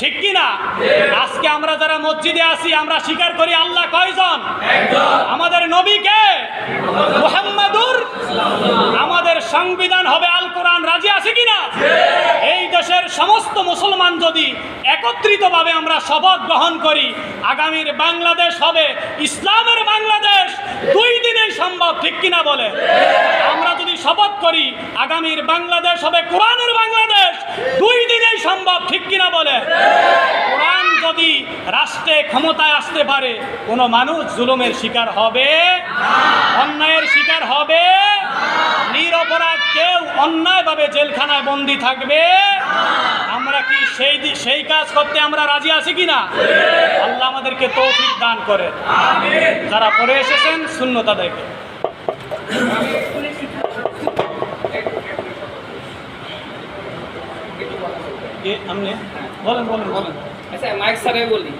ঠিক কি না? আজকে আমরা যারা মসজিদে আছি আমরা স্বীকার করি আল্লাহ কয়জন? আমাদের নবীকে মুহাম্মাদুর, আমাদের সংবিধান হবে আল কোরআন। রাজি আছে কিনা? এই দেশের সমস্ত মুসলমান যদি একত্রিতভাবে আমরা শপথ গ্রহণ করি আগামীর বাংলাদেশ হবে ইসলামের বাংলাদেশ, 2 দিনেই সম্ভব। ঠিক কিনা বলে? আমরা যদি শপথ করি আগামীর বাংলাদেশ হবে কোরআনের বাংলাদেশ, 2 দিনেই সম্ভব। ঠিক কিনা বলে? কোরআন যদি রাষ্ট্রে ক্ষমতায় আসতে পারে কোনো মানুষ জুলুমের শিকার হবে, অন্যায়ের শিকার হবে, নিরপরাধ কেউ অন্যায়ভাবে জেলখানায় বন্দী থাকবে। আমরা কি সেই কাজ করতে আমরা রাজি আছি কিনা? আল্লাহ আমাদেরকে তৌফিক দান করে। যারা পড়ে এসেছেন সুন্নত আদায় করে। বলেন। আচ্ছা মাইক স্যারে বলি।